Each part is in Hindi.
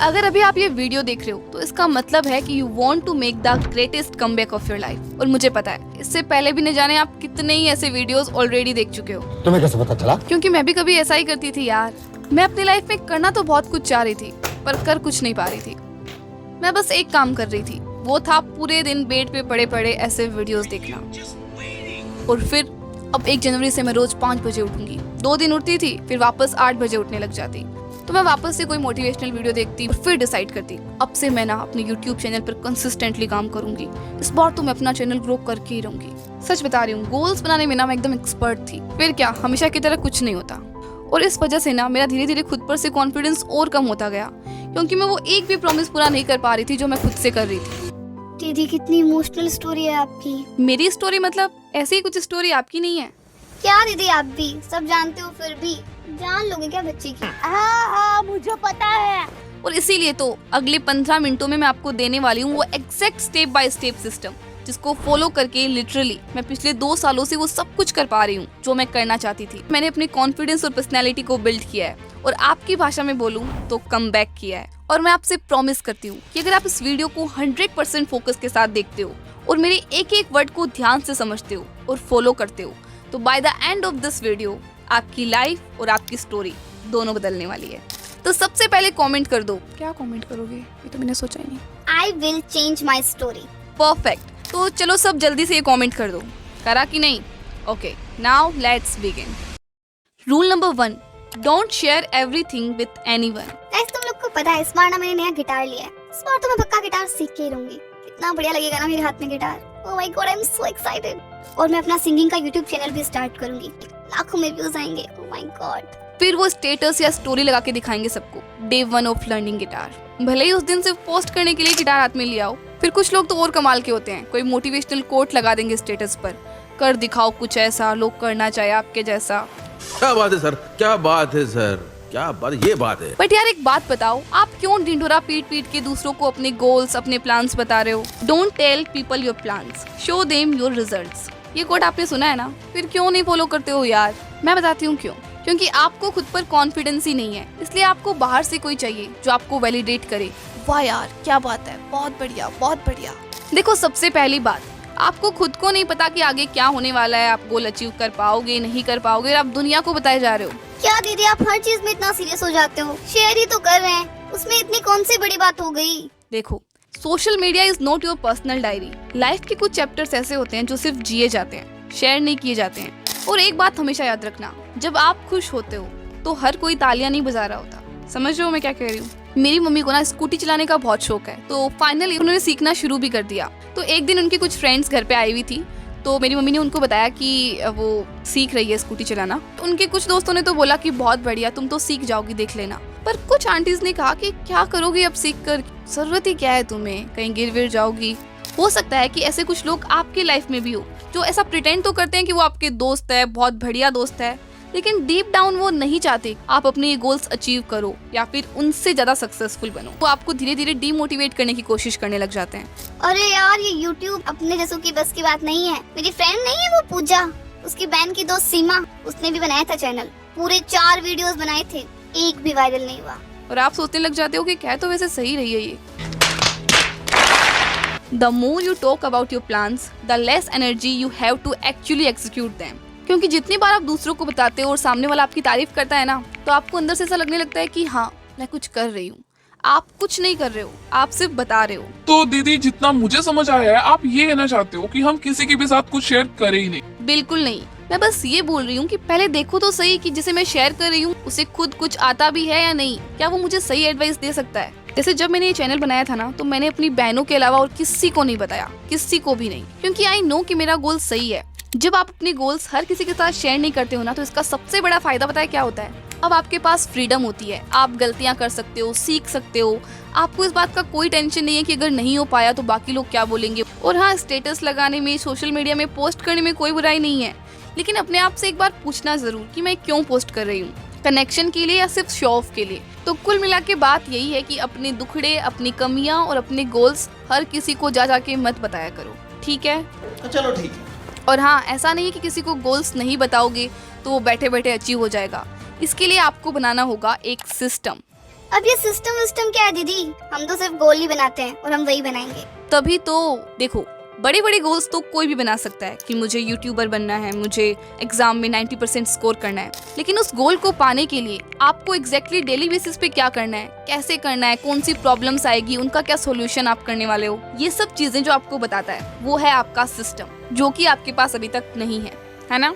अगर अभी आप ये वीडियो देख रहे हो तो इसका मतलब है कि you want to make the greatest comeback of your life. और मुझे पता है इससे पहले भी न जाने आप कितने ही ऐसे वीडियोस ऑलरेडी देख चुके हो। तुम्हें कैसे पता चला? क्योंकि मैं भी कभी ऐसा ही करती थी यार। मैं अपनी लाइफ में करना तो बहुत कुछ चाह रही थी पर कर कुछ नहीं पा रही थी। मैं बस एक काम कर रही थी, वो था पूरे दिन बेड पे पड़े पड़े ऐसे वीडियोस देखना। और फिर अब 1 जनवरी से मैं रोज 5 बजे उठूंगी। 2 दिन उठती थी, फिर वापस 8 बजे उठने लग जाती। तो मैं वापस से कोई मोटिवेशनल वीडियो देखती और फिर डिसाइड करती अब से मैं ना अपने YouTube चैनल पर कंसिस्टेंटली काम करूंगी। इस बार तो मैं अपना चैनल ग्रो करके ही रहूंगी। सच बता रही हूँ, गोल्स बनाने में ना मैं एकदम एक्सपर्ट थी। फिर क्या, हमेशा की तरह कुछ नहीं होता। और इस वजह से ना मेरा धीरे धीरे खुद पर से कॉन्फिडेंस और कम होता गया, क्योंकि मैं वो एक भी प्रॉमिस पूरा नहीं कर पा रही थी जो मैं खुद से कर रही थी। दीदी कितनी इमोशनल स्टोरी है आपकी। मेरी स्टोरी मतलब ऐसी ही कुछ स्टोरी आपकी नहीं है क्या दीदी, आप भी सब जानते हो फिर भी जान लोगे क्या बच्चे की? हाँ मुझे पता है। और इसीलिए तो अगले 15 मिनटों में मैं आपको देने वाली हूँ वो exact step by step system, जिसको फॉलो करके लिटरली मैं पिछले 2 सालों से वो सब कुछ कर पा रही हूँ जो मैं करना चाहती थी। मैंने अपने कॉन्फिडेंस और पर्सनैलिटी को बिल्ड किया है और आपकी भाषा में बोलूँ तो कम बैक किया है। और मैं आपसे प्रॉमिस करती हूँ कि अगर आप इस वीडियो को 100% फोकस के साथ देखते हो और मेरे एक एक वर्ड को ध्यान से समझते हो और फॉलो करते हो, तो by the end of this video आपकी लाइफ और आपकी स्टोरी दोनों बदलने वाली है। तो सबसे पहले कमेंट कर दो। क्या कमेंट करोगे, ये तो मैंने सोचा ही नहीं। I will change my story. Perfect. तो चलो सब जल्दी से ये कमेंट कर दो। करा कि नहीं? Okay, now let's begin. Rule number 1, don't share everything with anyone. Guys तुम लोग को पता है इस बार ना मैंने नया गिटार लिया है। इस बार तो मैं पक्का गिटार सीख के ही रहूंगी। कितना बढ़िया लगेगा ना मेरे हाथ में guitar. Oh my God, I am so excited. और मैं अपना सिंगिंग का यूट्यूब चैनल भी स्टार्ट करूंगी। लाखों में व्यूज आएंगे। Oh my God. फिर वो स्टेटस या स्टोरी लगा के दिखाएंगे सबको, डे 1 ऑफ लर्निंग गिटार। भले ही उस दिन सिर्फ पोस्ट करने के लिए गिटार हाथ में लिया हो। फिर कुछ लोग तो और कमाल के होते हैं, कोई मोटिवेशनल कोट लगा देंगे स्टेटस पर, कर दिखाओ कुछ ऐसा लोग करना चाहे आपके जैसा। क्या बात है सर, क्या बात है सर, क्या बात, ये बात है। बट यार एक बात बताओ, आप क्यों ढिंढोरा पीट पीट के दूसरों को अपने गोल्स अपने प्लान्स बता रहे हो? Don't tell people your plans, show them your results. ये कोट आपने सुना है ना? फिर क्यों नहीं फॉलो करते हो यार? मैं बताती हूँ क्यों। क्योंकि आपको खुद पर कॉन्फिडेंस ही नहीं है, इसलिए आपको बाहर से कोई चाहिए जो आपको वैलिडेट करे। वाह यार क्या बात है, बहुत बढ़िया बहुत बढ़िया। देखो सबसे पहली बात, आपको खुद को नहीं पता कि आगे क्या होने वाला है, आप गोल अचीव कर पाओगे नहीं कर पाओगे, आप दुनिया को बताए जा रहे हो। क्या दीदी आप हर चीज में इतना सीरियस हो जाते हो? शेयर ही तो कर रहे हैं, उसमें इतनी कौन सी बड़ी बात हो गई? देखो, social media is not your personal diary. Life के कुछ चैप्टर्स ऐसे होते हैं जो सिर्फ जिए जाते हैं, शेयर नहीं किए जाते हैं। और एक बात हमेशा याद रखना, जब आप खुश होते हो तो हर कोई तालियां नहीं बजा रहा होता। समझ रहे हो मैं क्या कह रही हूँ? मेरी मम्मी को ना स्कूटी चलाने का बहुत शौक है, तो फाइनली उन्होंने सीखना शुरू भी कर दिया। तो एक दिन उनकी कुछ फ्रेंड्स घर पे आई हुई थी, तो मेरी मम्मी ने उनको बताया कि वो सीख रही है स्कूटी चलाना। तो उनके कुछ दोस्तों ने तो बोला कि बहुत बढ़िया, तुम तो सीख जाओगी, देख लेना। पर कुछ आंटीज ने कहा कि क्या करोगी अब सीख कर, जरूरत ही क्या है तुम्हें, कहीं गिर विर जाओगी। हो सकता है कि ऐसे कुछ लोग आपकी लाइफ में भी हो जो ऐसा प्रिटेंड तो करते हैं कि वो आपके दोस्त है, बहुत बढ़िया दोस्त है, लेकिन डीप डाउन वो नहीं चाहते आप अपने ये गोल्स अचीव करो या फिर उनसे ज्यादा सक्सेसफुल बनो। वो आपको धीरे धीरे डीमोटिवेट करने की कोशिश करने लग जाते हैं। अरे यार ये YouTube अपने जैसों की बस की बात नहीं है। मेरी फ्रेंड नहीं है वो पूजा, उसकी बहन की दोस्त सीमा, उसने भी बनाया था चैनल। पूरे 4 वीडियोस बनाए थे, एक भी वायरल नहीं हुआ। और आप सोचने लग जाते हो कि क्या तो वैसे सही रही है ये। The more you talk about your plans, the less energy you have to actually execute them. क्योंकि जितनी बार आप दूसरों को बताते हो और सामने वाला आपकी तारीफ करता है ना, तो आपको अंदर से ऐसा लगने लगता है कि हाँ मैं कुछ कर रही हूँ। आप कुछ नहीं कर रहे हो, आप सिर्फ बता रहे हो। तो दीदी जितना मुझे समझ आया है, आप ये कहना चाहते हो कि हम किसी के भी साथ कुछ शेयर करें ही नहीं? बिल्कुल नहीं, मैं बस ये बोल रही हूँ कि पहले देखो तो सही कि जिसे मैं शेयर कर रही हूँ उसे खुद कुछ आता भी है या नहीं, क्या वो मुझे सही एडवाइस दे सकता है। जैसे जब मैंने ये चैनल बनाया था ना, तो मैंने अपनी बहनों के अलावा और किसी को नहीं बताया, किसी को भी नहीं, क्योंकि आई नो कि मेरा गोल सही है। जब आप अपने गोल्स हर किसी के साथ शेयर नहीं करते हो ना, तो इसका सबसे बड़ा फायदा पता है क्या होता है? अब आपके पास फ्रीडम होती है, आप गलतियां कर सकते हो, सीख सकते हो। आपको इस बात का कोई टेंशन नहीं है कि अगर नहीं हो पाया तो बाकी लोग क्या बोलेंगे। और हाँ, स्टेटस लगाने में, सोशल मीडिया में पोस्ट करने में कोई बुराई नहीं है, लेकिन अपने आप से एक बार पूछना जरूर कि मैं क्यों पोस्ट कर रही हूँ, कनेक्शन के लिए या सिर्फ शो ऑफ के लिए। तो कुल मिला के बात यही है कि अपने दुखड़े, अपनी कमियां और अपने गोल्स हर किसी को जा जाके मत बताया करो, ठीक है? चलो ठीक है। और हाँ, ऐसा नहीं है कि किसी को गोल्स नहीं बताओगे तो वो बैठे बैठे अचीव हो जाएगा। इसके लिए आपको बनाना होगा एक सिस्टम, अब ये सिस्टम क्या है दीदी? हम तो सिर्फ गोल ही बनाते हैं और हम वही बनाएंगे। तभी तो देखो, बड़े बड़े गोल्स तो कोई भी बना सकता है कि मुझे यूट्यूबर बनना है, मुझे एग्जाम में 90% स्कोर करना है, लेकिन उस गोल को पाने के लिए आपको एग्जैक्टली डेली बेसिस पे क्या करना है, कैसे करना है, कौन सी प्रॉब्लम्स आएगी, उनका क्या सॉल्यूशन आप करने वाले हो, ये सब चीजें जो आपको बताता है वो है आपका सिस्टम, जो कि आपके पास अभी तक नहीं है ना?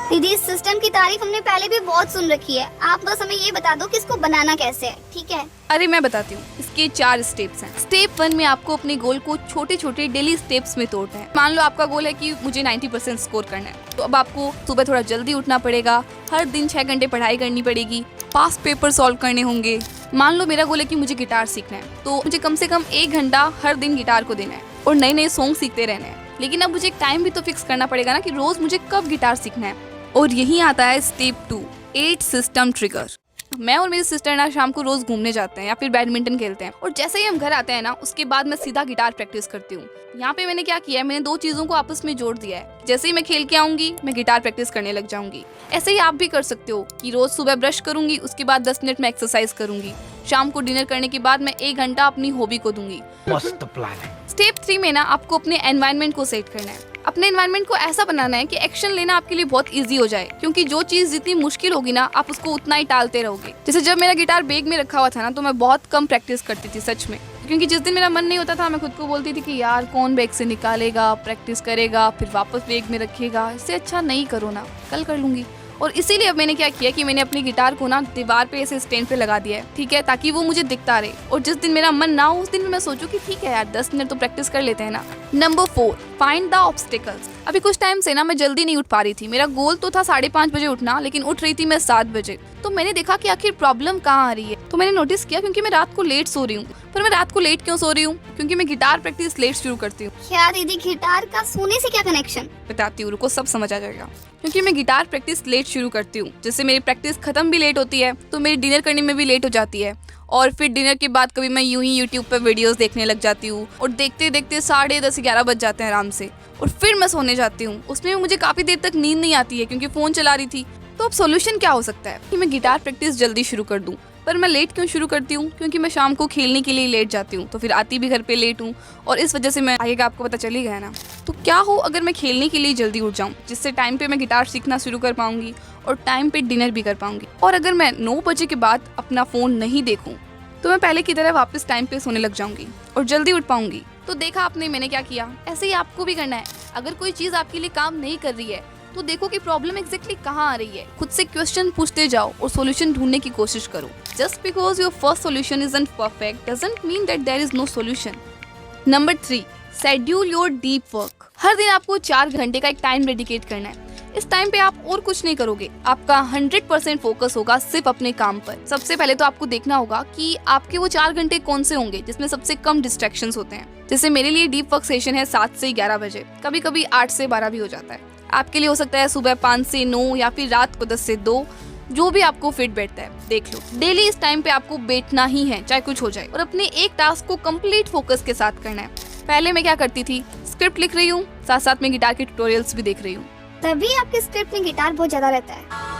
दीदी इस सिस्टम की तारीफ हमने पहले भी बहुत सुन रखी है, आप बस हमें ये बता दो कि इसको बनाना कैसे है, ठीक है? अरे मैं बताती हूँ, इसके 4 स्टेप्स हैं। स्टेप 1 में आपको अपने गोल को छोटे छोटे डेली स्टेप्स में तोड़ना है। मान लो आपका गोल है कि मुझे 90% स्कोर करना है, तो अब आपको सुबह थोड़ा जल्दी उठना पड़ेगा, हर दिन 6 घंटे पढ़ाई करनी पड़ेगी, पास्ट पेपर सॉल्व करने होंगे। मान लो मेरा गोल है कि मुझे गिटार सीखना है, तो मुझे कम से कम 1 घंटा हर दिन गिटार को देना है और नए नए सॉन्ग सीखते रहना है। लेकिन अब मुझे एक टाइम भी तो फिक्स करना पड़ेगा ना कि रोज मुझे कब गिटार सीखना है। और यही आता है स्टेप 2, 8 सिस्टम ट्रिगर। मैं और मेरी सिस्टर ना शाम को रोज घूमने जाते हैं या फिर बैडमिंटन खेलते हैं, और जैसे ही हम घर आते हैं ना उसके बाद मैं सीधा गिटार प्रैक्टिस करती हूँ। यहाँ पे मैंने क्या किया है, मैंने 2 चीजों को आपस में जोड़ दिया है। जैसे ही मैं खेल के आऊंगी मैं गिटार प्रैक्टिस करने लग जाऊंगी। ऐसे ही आप भी कर सकते हो कि रोज सुबह ब्रश करूंगी, उसके बाद 10 मिनट में एक्सरसाइज करूंगी, शाम को डिनर करने के बाद मैं 1 घंटा अपनी हॉबी को दूंगी। मस्त प्लान है। स्टेप 3 में ना आपको अपने एनवायरनमेंट को सेट करना है। अपने एनवायरनमेंट को ऐसा बनाना है कि एक्शन लेना आपके लिए बहुत इजी हो जाए, क्योंकि जो चीज जितनी मुश्किल होगी ना आप उसको उतना ही टालते रहोगे। जैसे जब मेरा गिटार बैग में रखा हुआ था ना, तो मैं बहुत कम प्रैक्टिस करती थी सच में, क्योंकि जिस दिन मेरा मन नहीं होता था मैं खुद को बोलती थी कि यार कौन बैग से निकालेगा, प्रैक्टिस करेगा, फिर वापस बैग में रखेगा, इससे अच्छा नहीं करो ना, कल कर लूंगी। और इसीलिए अब मैंने क्या किया कि मैंने अपनी गिटार को ना दीवार पे ऐसे स्टैंड पे लगा दिया है, ठीक है, ताकि वो मुझे दिखता रहे, और जिस दिन मेरा मन ना हो उस दिन मैं सोचूं कि ठीक है यार 10 मिनट तो प्रैक्टिस कर लेते हैं ना। Number 4, find the obstacles. अभी कुछ टाइम से ना मैं जल्दी नहीं उठ पा रही थी। मेरा गोल तो था 5:30 बजे उठना, लेकिन उठ रही थी मैं 7 बजे। तो मैंने देखा कि आखिर प्रॉब्लम कहाँ आ रही है, तो मैंने नोटिस किया क्योंकि मैं रात को लेट सो रही हूँ। पर मैं रात को लेट क्यों सो रही हूँ? क्योंकि मैं गिटार प्रैक्टिस लेट शुरू करती हूँ। क्या दीदी गिटार का सोने से क्या कनेक्शन? बताती हूँ, रुको, सब समझ आ जाएगा। क्योंकि मैं गिटार प्रैक्टिस लेट शुरू करती हूँ, जैसे मेरी प्रैक्टिस खत्म भी लेट होती है तो मेरी डिनर करने में भी लेट हो जाती है, और फिर डिनर के बाद कभी मैं यूं ही यूट्यूब पर वीडियोस देखने लग जाती हूँ, और देखते देखते 10:30 11 बज जाते हैं आराम से, और फिर मैं सोने जाती हूँ। उसमें मुझे काफी देर तक नींद नहीं आती है क्योंकि फोन चला रही थी। तो अब सोल्यूशन क्या हो सकता है कि मैं गिटार प्रैक्टिस जल्दी शुरू कर दूं। पर मैं लेट क्यों शुरू करती हूँ? क्योंकि मैं शाम को खेलने के लिए लेट जाती हूँ, तो फिर आती भी घर पे लेट हूँ, और इस वजह से मैं आगे का आपको पता चल ही गया ना। तो क्या हो अगर मैं खेलने के लिए जल्दी उठ जाऊँ, जिससे टाइम पे मैं गिटार सीखना शुरू कर पाऊंगी और टाइम पे डिनर भी कर पाऊंगी। और अगर मैं 9 बजे के बाद अपना फोन नहीं देखूँ तो मैं पहले की तरह वापस टाइम पे सोने लग जाऊंगी और जल्दी उठ पाऊंगी। तो देखा आपने मैंने क्या किया, ऐसे ही आपको भी करना है। अगर कोई चीज आपके लिए काम नहीं कर रही है तो देखो कि प्रॉब्लम एग्जैक्टली कहाँ आ रही है, खुद से क्वेश्चन पूछते जाओ और सॉल्यूशन ढूंढने की कोशिश करो। Just because your first solution isn't perfect doesn't mean that there is no solution. Number 3, schedule your deep work. हर दिन आपको 4 घंटे का एक टाइम डेडिकेट करना है। इस टाइम पे आप और कुछ नहीं करोगे, आपका 100% फोकस होगा सिर्फ अपने काम पर। सबसे पहले तो आपको देखना होगा कि आपके वो 4 घंटे कौन से होंगे जिसमें सबसे कम डिस्ट्रैक्शंस होते हैं। जैसे मेरे लिए डीप वर्क सेशन है 7 से 11 बजे, कभी कभी 8 से 12 भी हो जाता है। आपके लिए हो सकता है सुबह 5 से 9 या फिर रात को 10 से 2, जो भी आपको फिट बैठता है देख लो। डेली इस टाइम पे आपको बैठना ही है चाहे कुछ हो जाए, और अपने एक टास्क को कंप्लीट फोकस के साथ करना है। पहले मैं क्या करती थी, स्क्रिप्ट लिख रही हूँ, साथ साथ में गिटार के ट्यूटोरियल्स भी देख रही हूँ। तभी आपके स्क्रिप्ट में गिटार बहुत ज्यादा रहता है।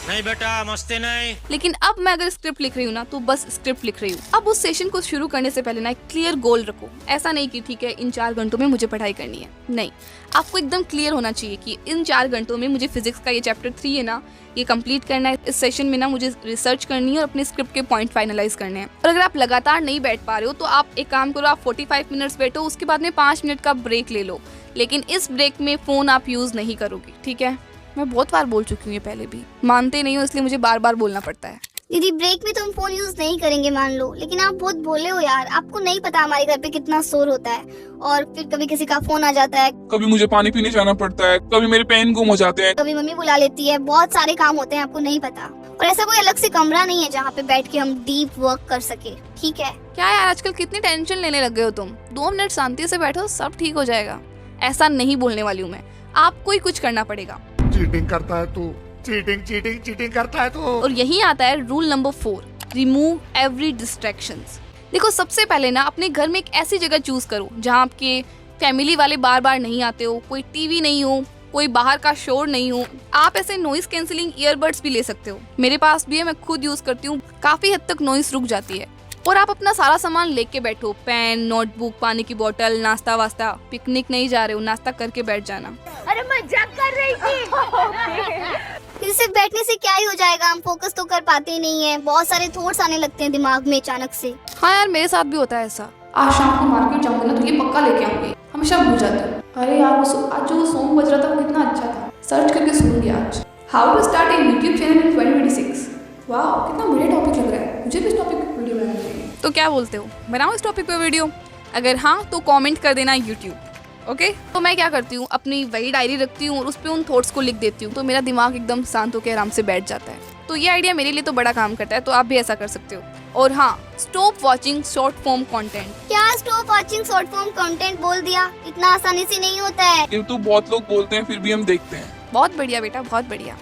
नहीं बेटा मस्ती नहीं। लेकिन अब मैं अगर स्क्रिप्ट लिख रही हूँ ना तो बस स्क्रिप्ट लिख रही हूँ। अब उस सेशन को शुरू करने से पहले ना एक क्लियर गोल रखो। ऐसा नहीं कि ठीक है इन 4 घंटों में मुझे पढ़ाई करनी है, नहीं, आपको एकदम क्लियर होना चाहिए कि इन 4 घंटों में मुझे फिजिक्स का ये चैप्टर 3 है ना, ये कंप्लीट करना है। इस सेशन में ना मुझे रिसर्च करनी है और अपने स्क्रिप्ट के पॉइंट फाइनलाइज करने हैं। और अगर आप लगातार नहीं बैठ पा रहे हो तो आप एक काम करो, आप 45 मिनट्स बैठो, उसके बाद में 5 मिनट का ब्रेक ले लो, लेकिन इस ब्रेक में फोन आप यूज नहीं करोगे, ठीक है? मैं बहुत बार बोल चुकी हूँ ये पहले भी, मानते नहीं हो इसलिए मुझे बार बार बोलना पड़ता है। दीदी ब्रेक में तो हम फोन यूज नहीं करेंगे मान लो, लेकिन आप बहुत बोले हो यार। आपको नहीं पता हमारे घर पे कितना शोर होता है, और फिर कभी किसी का फोन आ जाता है, कभी मुझे पानी पीने जाना पड़ता है, कभी मेरे पेन गुम हो जाते हैं, कभी मम्मी बुला लेती है, बहुत सारे काम होते हैं, आपको नहीं पता। और ऐसा कोई अलग से कमरा नहीं है जहाँ पे बैठ के हम डीप वर्क कर सके, ठीक है? क्या यार आजकल कितनी टेंशन लेने लग गए हो तुम? 2 मिनट शांति से बैठो, सब ठीक हो जाएगा। ऐसा नहीं बोलने वाली हूँ मैं, आपको ही कुछ करना पड़ेगा। चीटिंग करता है तू, चीटिंग करता है तू। और यही आता है rule number 4, remove every distractions. देखो सबसे पहले ना अपने घर में एक ऐसी जगह चूज करो जहाँ आपके फैमिली वाले बार बार नहीं आते हो, कोई टीवी नहीं हो, कोई बाहर का शोर नहीं हो। आप ऐसे नॉइस कैंसिलिंग ईयरबड्स भी ले सकते हो, मेरे पास भी है, मैं खुद यूज करती हूँ, काफी हद तक नॉइस रुक जाती है। और आप अपना सारा सामान लेके बैठो, पेन, नोटबुक, पानी की बोतल, नाश्ता वास्ता। पिकनिक नहीं जा रहे हो, नाश्ता करके बैठ जाना। अरे मजाक कर रही थी। फिर सिर्फ बैठने से क्या ही हो जाएगा, हम फोकस तो कर पाते ही नहीं है, बहुत सारे थॉट्स आने लगते हैं दिमाग में अचानक से। हाँ यार, मेरे साथ भी होता है ऐसा। आज शाम को मार्केट जाऊंगी ना तो ये पक्का लेके आऊंगी, हमेशा भूल जाती हूँ। अरे यार आज जो सॉन्ग बज रहा था वो कितना अच्छा था, सर्च करके सुनूंगी आज। How to start a YouTube channel in 2026। वाह, कितना बढ़िया टॉपिक लग रहा है, मुझे भी इस टॉपिक पे वीडियो बनानी चाहिए। तो क्या बोलते हो, बनाओ इस टॉपिक पे वीडियो? अगर हाँ तो कमेंट कर देना यूट्यूब। ओके, तो मैं क्या करती हूँ, अपनी वही डायरी रखती हूँ और उस पर उन थॉट्स को लिख देती हूँ, तो मेरा दिमाग एकदम शांत होकर आराम से बैठ जाता है। तो ये आइडिया मेरे लिए तो बड़ा काम करता है, तो आप भी ऐसा कर सकते हो। और हाँ, stop watching short form content. क्या stop watching short form content बोल दिया? इतना आसानी से नहीं होता है। ये तो बहुत लोग बोलते हैं, फिर भी हम देखते हैं। बहुत बढ़िया बेटा, बहुत बढ़िया।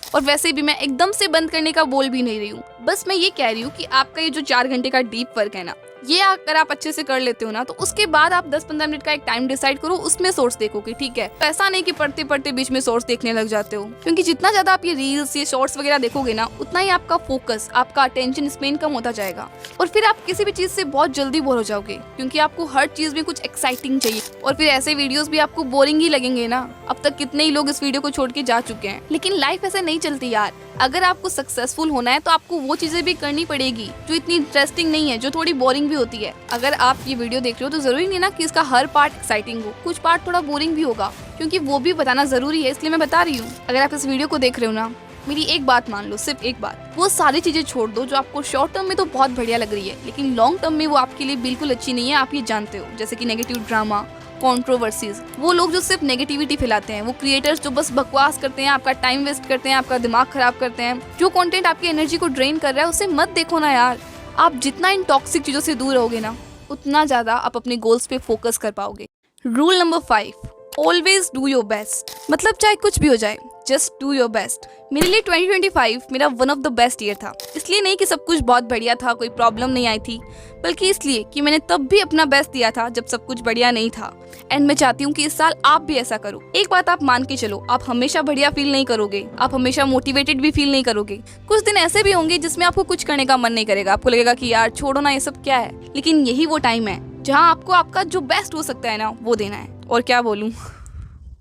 और वैसे भी मैं एकदम से बंद करने का बोल भी नहीं रही हूँ, बस मैं ये कह रही हूँ कि आपका ये जो 4 घंटे का डीप वर्क है ना, ये अगर आप अच्छे से कर लेते हो ना, तो उसके बाद आप 10-15 मिनट का एक टाइम डिसाइड करो, उसमें सोर्स देखोगे, ठीक है? तो ऐसा नहीं कि पढ़ते पढ़ते बीच में सोर्स देखने लग जाते हो, क्योंकि जितना ज्यादा आप ये रील्स, ये शॉर्ट्स वगैरह देखोगे ना, उतना ही आपका फोकस, आपका अटेंशन स्पेन कम होता जाएगा। और फिर आप किसी भी चीज से बहुत जल्दी बोर हो जाओगे, क्योंकि आपको हर चीज में कुछ एक्साइटिंग चाहिए। और फिर ऐसे वीडियोस भी आपको बोरिंग ही लगेंगे ना। अब तक कितने ही लोग इस वीडियो को छोड़ के जा चुके हैं। लेकिन लाइफ ऐसे नहीं चलती यार। अगर आपको सक्सेसफुल होना है तो आपको वो चीजें भी करनी पड़ेगी जो इतनी इंटरेस्टिंग नहीं है, जो थोड़ी बोरिंग भी होती है। अगर आप ये वीडियो देख रहे हो तो जरूरी नहीं ना कि इसका हर पार्ट एक्साइटिंग हो, कुछ पार्ट थोड़ा बोरिंग भी होगा, क्योंकि वो भी बताना जरूरी है, इसलिए मैं बता रही हूँ। अगर आप इस वीडियो को देख रहे हो ना, मेरी एक बात मान लो, सिर्फ एक बात, वो सारी चीजें छोड़ दो जो आपको शॉर्ट टर्म में तो बहुत बढ़िया लग रही है, लेकिन लॉन्ग टर्म में वो आपके लिए बिल्कुल अच्छी नहीं है। आप ये जानते हो, जैसे कि नेगेटिव ड्रामा, कंट्रोवर्सीज, वो लोग जो सिर्फ नेगेटिविटी फैलाते हैं, वो क्रिएटर्स जो बस बकवास करते हैं, आपका टाइम वेस्ट करते हैं, आपका दिमाग खराब करते हैं। जो कंटेंट आपकी एनर्जी को ड्रेन कर रहा है उसे मत देखो ना यार। आप जितना इन टॉक्सिक चीजों से दूर रहोगे ना, उतना ज्यादा आप अपने गोल्स पे फोकस कर पाओगे। Rule number 5, always do your best. मतलब चाहे कुछ भी हो जाए, जस्ट डू योर बेस्ट। मेरे लिए 2025 मेरा one of the best year था। इसलिए नहीं कि सब कुछ बहुत बढ़िया था, कोई प्रॉब्लम नहीं आई थी, बल्कि इसलिए कि मैंने तब भी अपना बेस्ट दिया था जब सब कुछ बढ़िया नहीं था। एंड मैं चाहती हूँ कि इस साल आप भी ऐसा करो। एक बात आप मान के चलो, आप हमेशा बढ़िया फील नहीं करोगे, आप हमेशा मोटिवेटेड भी फील नहीं करोगे। कुछ दिन ऐसे भी होंगे जिसमें आपको कुछ करने का मन नहीं करेगा, आपको लगेगा कि यार छोड़ो ना, ये सब क्या है। लेकिन यही वो टाइम है जहाँ आपको आपका जो बेस्ट हो सकता है ना, वो देना है। और क्या बोलूं,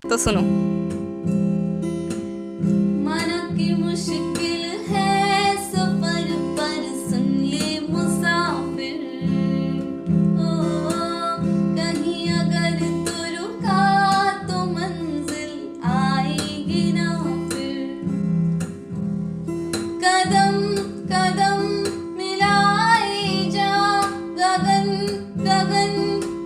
तो सुनो। माना कि मुश्किल है सफर पर, सुन ले मुसाफिर। ओ, कहीं अगर तू रुका तो मंजिल आएगी ना फिर। कदम कदम मिलाए जा, गगन गगन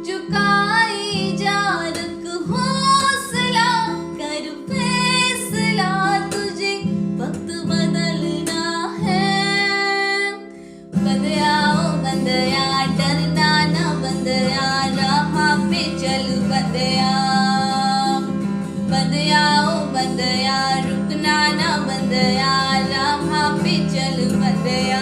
झुकाए जा। रख हौसला, कर फैसला, तुझे वक्त बदलना है। बंदया ओ बंदया, डरना ना बंदया, राह पे चल बंदया। बंदया ओ बंदया, रुकना ना बंदया, राह पे चल बंदया।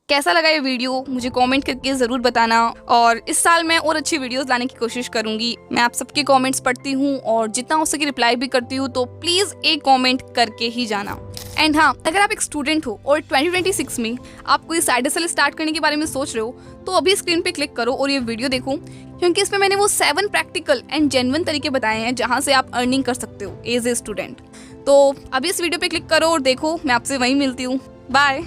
कैसा लगा ये वीडियो मुझे कमेंट करके ज़रूर बताना। और इस साल मैं और अच्छी वीडियोस लाने की कोशिश करूंगी। मैं आप सबके कमेंट्स पढ़ती हूँ और जितना हो सके रिप्लाई भी करती हूँ, तो प्लीज़ एक कमेंट करके ही जाना। एंड हाँ, अगर आप एक स्टूडेंट हो और 2026 में आप कोई साइड हसल स्टार्ट करने के बारे में सोच रहे हो, तो अभी स्क्रीन पे क्लिक करो और ये वीडियो देखो, क्योंकि इसमें मैंने वो 7 प्रैक्टिकल एंड जेन्युइन तरीके बताए हैं जहाँ से आप अर्निंग कर सकते हो एज ए स्टूडेंट। तो अभी इस वीडियो पे क्लिक करो और देखो। मैं आपसे वहीं मिलती हूँ। बाय।